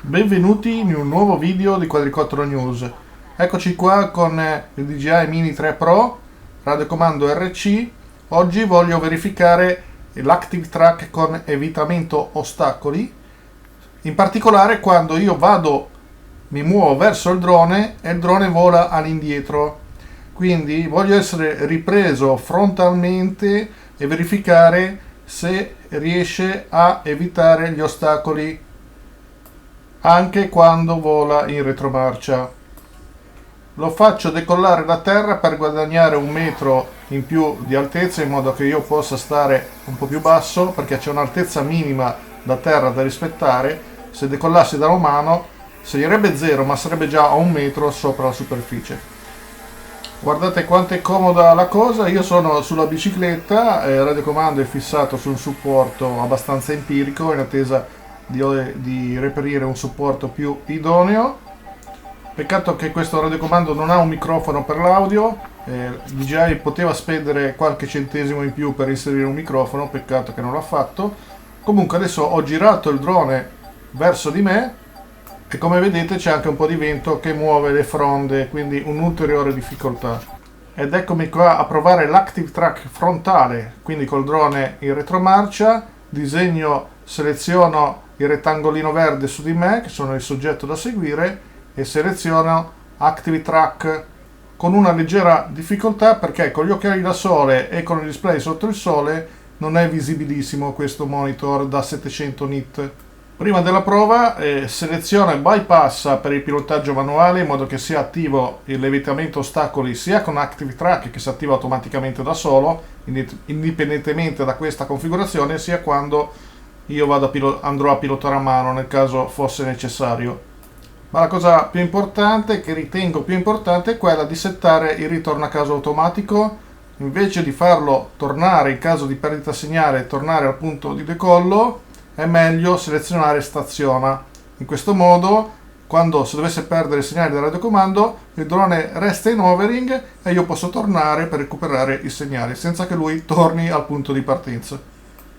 Benvenuti in un nuovo video di Quadricottero News. Eccoci qua con il DJI Mini 3 Pro, radiocomando RC. Oggi voglio verificare l'Active Track con evitamento ostacoli, in particolare quando io mi muovo verso il drone e il drone vola all'indietro. Quindi voglio essere ripreso frontalmente e verificare se riesce a evitare gli ostacoli anche quando vola in retromarcia. Lo faccio decollare da terra per guadagnare 1 metro in più di altezza, in modo che io possa stare un po' più basso, perché c'è un'altezza minima da terra da rispettare. Se decollassi da umano segnerebbe 0, ma sarebbe già a 1 metro sopra la superficie. Guardate quanto è comoda la cosa. Io sono sulla bicicletta, il radiocomando è fissato su un supporto abbastanza empirico in attesa di reperire un supporto più idoneo. Peccato che questo radiocomando non ha un microfono per l'audio. DJI poteva spendere qualche centesimo in più per inserire un microfono, peccato che non l'ha fatto. Comunque adesso ho girato il drone verso di me e come vedete c'è anche un po' di vento che muove le fronde, quindi un'ulteriore difficoltà. Ed eccomi qua a provare l'Active Track frontale, quindi col drone in retromarcia. Seleziono il rettangolino verde su di me, che sono il soggetto da seguire, e seleziono Active Track con una leggera difficoltà, perché con gli occhiali da sole e con il display sotto il sole non è visibilissimo questo monitor da 700 nit. Prima della prova seleziono e bypassa per il pilotaggio manuale, in modo che sia attivo il levitamento ostacoli sia con Active Track, che si attiva automaticamente da solo indipendentemente da questa configurazione, sia quando io andrò a pilotare a mano nel caso fosse necessario. Ma la cosa più importante, che ritengo più importante, è quella di settare il ritorno a casa automatico. Invece di farlo tornare in caso di perdita segnale e tornare al punto di decollo, è meglio selezionare staziona. In questo modo, se dovesse perdere il segnale del radiocomando, il drone resta in hovering e io posso tornare per recuperare il segnale senza che lui torni al punto di partenza.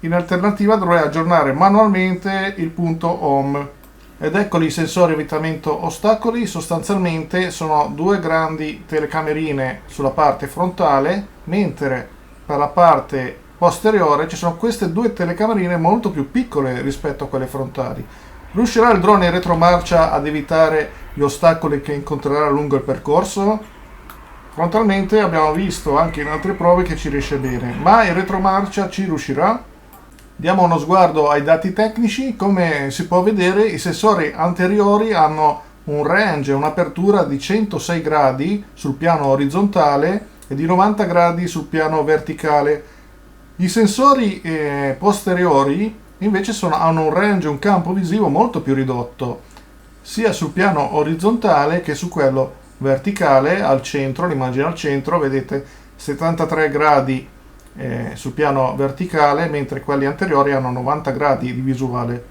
In alternativa dovrei aggiornare manualmente il punto home. Ed eccoli i sensori evitamento ostacoli. Sostanzialmente sono due grandi telecamerine sulla parte frontale, mentre per la parte posteriore ci sono queste due telecamerine molto più piccole rispetto a quelle frontali. Riuscirà il drone in retromarcia ad evitare gli ostacoli che incontrerà lungo il percorso? Frontalmente abbiamo visto anche in altre prove che ci riesce bene, ma in retromarcia ci riuscirà? Diamo uno sguardo ai dati tecnici. Come si può vedere, i sensori anteriori hanno un range, un'apertura di 106 gradi sul piano orizzontale e di 90 gradi sul piano verticale. I sensori posteriori invece hanno un range, un campo visivo molto più ridotto, sia sul piano orizzontale che su quello verticale. Al centro, l'immagine al centro, vedete 73 gradi sul piano verticale, mentre quelli anteriori hanno 90 gradi di visuale.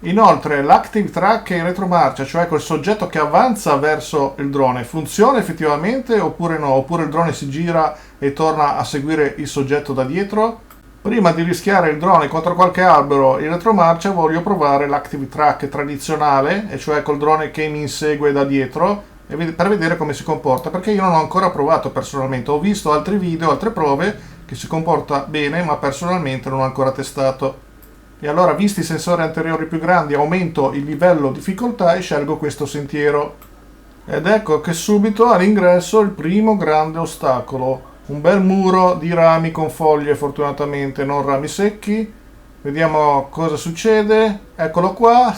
Inoltre l'Active Track in retromarcia, cioè quel soggetto che avanza verso il drone, funziona effettivamente oppure no? Oppure il drone si gira e torna a seguire il soggetto da dietro? Prima di rischiare il drone contro qualche albero in retromarcia, voglio provare l'Active Track tradizionale, e cioè col drone che mi insegue da dietro, per vedere come si comporta, perché io non ho ancora provato personalmente. Ho visto altri video, altre prove che si comporta bene, ma personalmente non ho ancora testato. E allora, visti i sensori anteriori più grandi, aumento il livello difficoltà e scelgo questo sentiero. Ed ecco che subito all'ingresso il primo grande ostacolo, un bel muro di rami con foglie, fortunatamente non rami secchi. Vediamo cosa succede. Eccolo qua,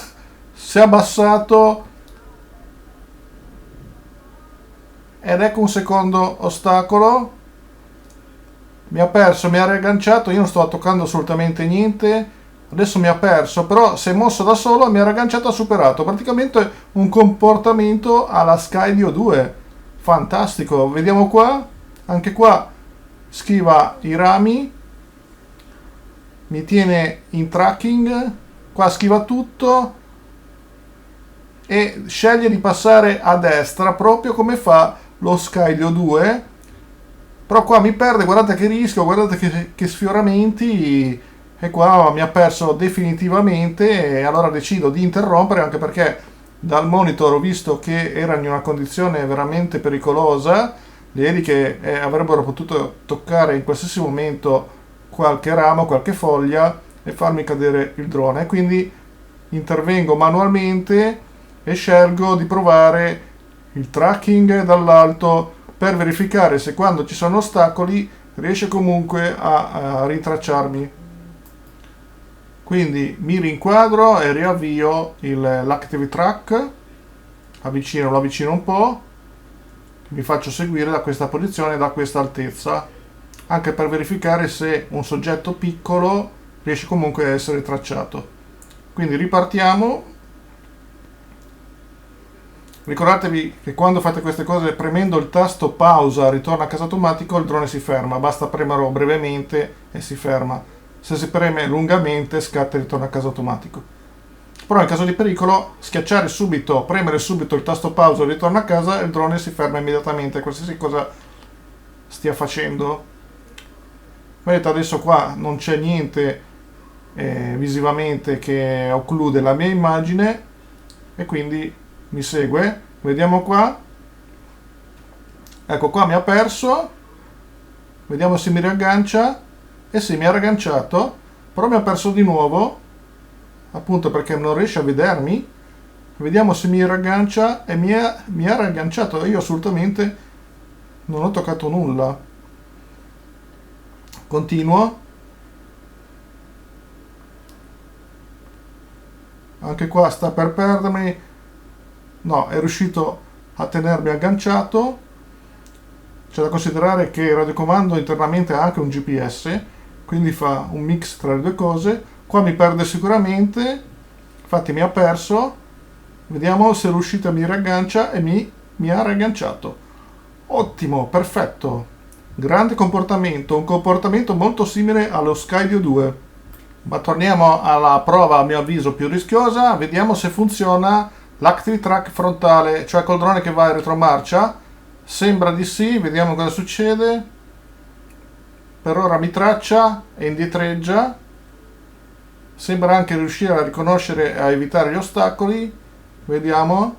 si è abbassato ed ecco un secondo ostacolo. Mi ha perso, mi ha riagganciato, io non sto toccando assolutamente niente. Adesso mi ha perso, però si è mosso da solo, mi ha riagganciato, ha superato. Praticamente un comportamento alla Skydio 2. Fantastico. Vediamo qua, anche qua schiva i rami, mi tiene in tracking, qua schiva tutto e sceglie di passare a destra, proprio come fa lo Skydio 2. Però qua mi perde, guardate che rischio, guardate che sfioramenti. e qua mi ha perso definitivamente e allora decido di interrompere, anche perché dal monitor ho visto che era in una condizione veramente pericolosa, le eliche avrebbero potuto toccare in qualsiasi momento qualche ramo, qualche foglia e farmi cadere il drone. Quindi intervengo manualmente e scelgo di provare il tracking dall'alto per verificare se quando ci sono ostacoli riesce comunque a rintracciarmi. Quindi mi rinquadro e riavvio l'Active Track, lo avvicino un po', mi faccio seguire da questa posizione, da questa altezza, anche per verificare se un soggetto piccolo riesce comunque a essere tracciato. Quindi ripartiamo. Ricordatevi che quando fate queste cose, premendo il tasto pausa ritorno a casa automatico, il drone si ferma, basta premerlo brevemente e si ferma. Se si preme lungamente scatta il ritorno a casa automatico. Però in caso di pericolo schiacciare subito, premere subito il tasto pausa e ritorno a casa e il drone si ferma immediatamente, qualsiasi cosa stia facendo. Vedete, adesso qua non c'è niente visivamente che occlude la mia immagine e quindi mi segue. Vediamo qua, ecco qua mi ha perso, vediamo se mi riaggancia. E sì, mi ha ragganciato, però mi ha perso di nuovo, appunto perché non riesce a vedermi. Vediamo se mi raggancia e mi ha ragganciato. Io assolutamente non ho toccato nulla. Continuo. Anche qua sta per perdermi. No, è riuscito a tenermi agganciato. C'è da considerare che il radiocomando internamente ha anche un GPS, quindi fa un mix tra le due cose. Qua mi perde sicuramente, infatti mi ha perso. Vediamo se riuscite, mi riaggancia e mi ha riagganciato. Ottimo, perfetto, grande comportamento, un comportamento molto simile allo Skydio 2. Ma torniamo alla prova a mio avviso più rischiosa. Vediamo se funziona l'Active Track frontale, cioè col drone che va in retromarcia. Sembra di sì, vediamo cosa succede. Per ora mi traccia e indietreggia. Sembra anche riuscire a riconoscere e a evitare gli ostacoli. Vediamo.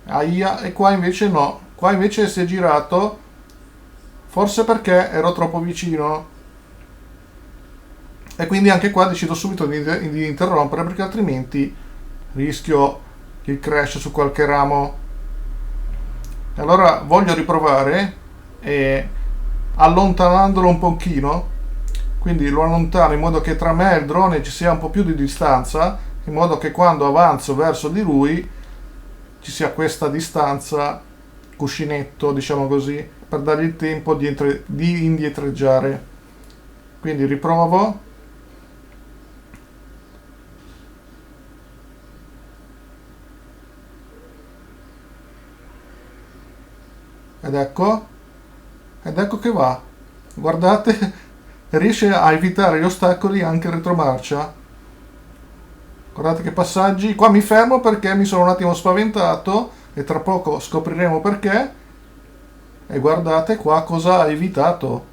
Aia, e qua invece no. Qua invece si è girato. Forse perché ero troppo vicino. E quindi anche qua decido subito di interrompere, perché altrimenti rischio il crash su qualche ramo. Allora voglio riprovare allontanandolo un pochino, quindi lo allontano in modo che tra me e il drone ci sia un po' più di distanza, in modo che quando avanzo verso di lui ci sia questa distanza, cuscinetto diciamo così, per dargli il tempo di indietreggiare. Quindi riprovo. Ed ecco che va, guardate, riesce a evitare gli ostacoli anche in retromarcia. Guardate che passaggi. Qua mi fermo perché mi sono un attimo spaventato e tra poco scopriremo perché. E guardate qua cosa ha evitato.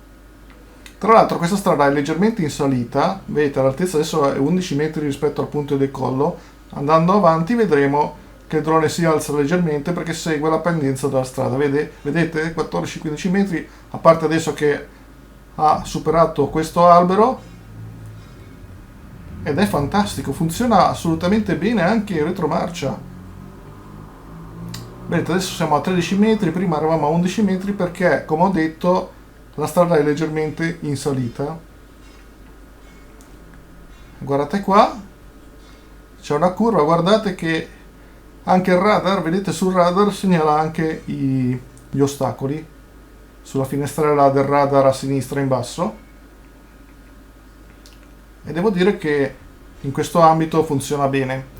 Tra l'altro questa strada è leggermente in salita, vedete l'altezza adesso è 11 metri rispetto al punto di decollo. Andando avanti vedremo che il drone si alza leggermente perché segue la pendenza della strada. Vedete 14-15 metri, a parte adesso che ha superato questo albero, ed è fantastico, funziona assolutamente bene anche in retromarcia. Vedete, adesso siamo a 13 metri, prima eravamo a 11 metri perché, come ho detto, la strada è leggermente in salita. Guardate qua, c'è una curva, guardate che anche il radar, vedete sul radar segnala anche gli ostacoli sulla finestrella del radar a sinistra in basso, e devo dire che in questo ambito funziona bene.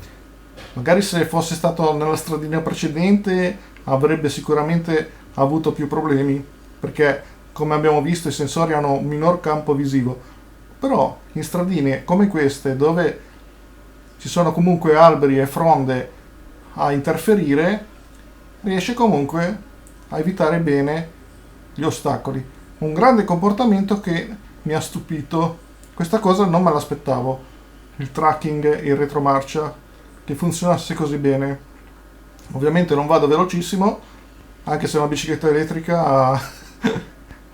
Magari se fosse stato nella stradina precedente avrebbe sicuramente avuto più problemi, perché come abbiamo visto i sensori hanno un minor campo visivo, però in stradine come queste dove ci sono comunque alberi e fronde a interferire, riesce comunque a evitare bene gli ostacoli. Un grande comportamento che mi ha stupito. Questa cosa non me l'aspettavo, il tracking in retromarcia, che funzionasse così bene. Ovviamente non vado velocissimo, anche se è una bicicletta elettrica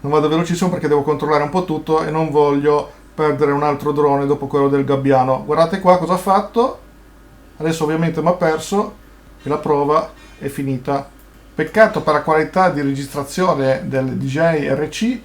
non vado velocissimo perché devo controllare un po' tutto e non voglio perdere un altro drone dopo quello del gabbiano. Guardate qua cosa ha fatto, adesso ovviamente mi ha perso e la prova è finita. Peccato per la qualità di registrazione del DJI RC,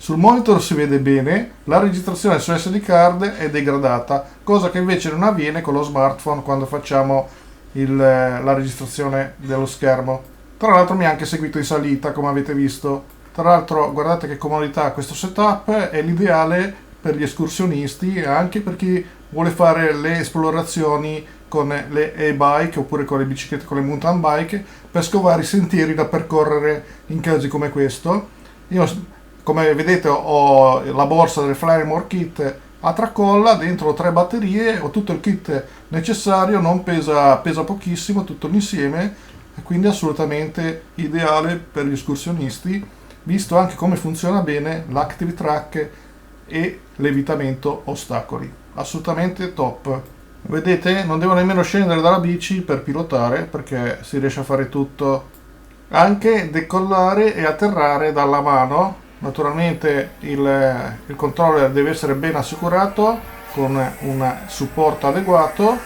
sul monitor si vede bene, la registrazione su SD card è degradata, cosa che invece non avviene con lo smartphone quando facciamo la registrazione dello schermo. Tra l'altro mi ha anche seguito in salita, come avete visto. Tra l'altro guardate che comodità, questo setup è l'ideale per gli escursionisti e anche per chi vuole fare le esplorazioni con le e-bike oppure con le biciclette, con le mountain bike, per scovare i sentieri da percorrere in casi come questo. Io, come vedete, ho la borsa del Flymore Kit a tracolla, dentro ho 3 batterie, ho tutto il kit necessario, non pesa pochissimo tutto l'insieme e quindi assolutamente ideale per gli escursionisti, visto anche come funziona bene l'Active Track e l'evitamento ostacoli. Assolutamente top. Vedete, non devo nemmeno scendere dalla bici per pilotare perché si riesce a fare tutto, anche decollare e atterrare dalla mano. Naturalmente il controller deve essere ben assicurato con un supporto adeguato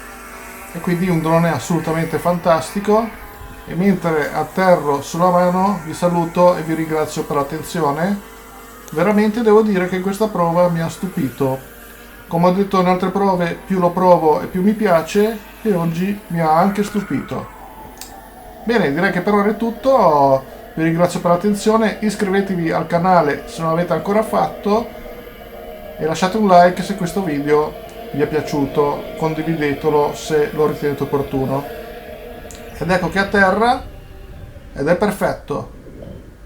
e quindi un drone assolutamente fantastico. E mentre atterro sulla mano vi saluto e vi ringrazio per l'attenzione. Veramente devo dire che questa prova mi ha stupito. Come ho detto in altre prove, più lo provo e più mi piace, e oggi mi ha anche stupito. Bene, direi che per ora è tutto, vi ringrazio per l'attenzione, iscrivetevi al canale se non l'avete ancora fatto e lasciate un like se questo video vi è piaciuto, condividetelo se lo ritenete opportuno. Ed ecco che a terra, ed è perfetto.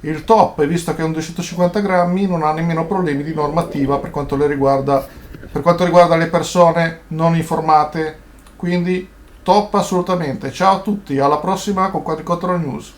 Il top, visto che è un 250 grammi, non ha nemmeno problemi di normativa per quanto riguarda le persone non informate, quindi top assolutamente. Ciao a tutti, alla prossima con Quadricottero News.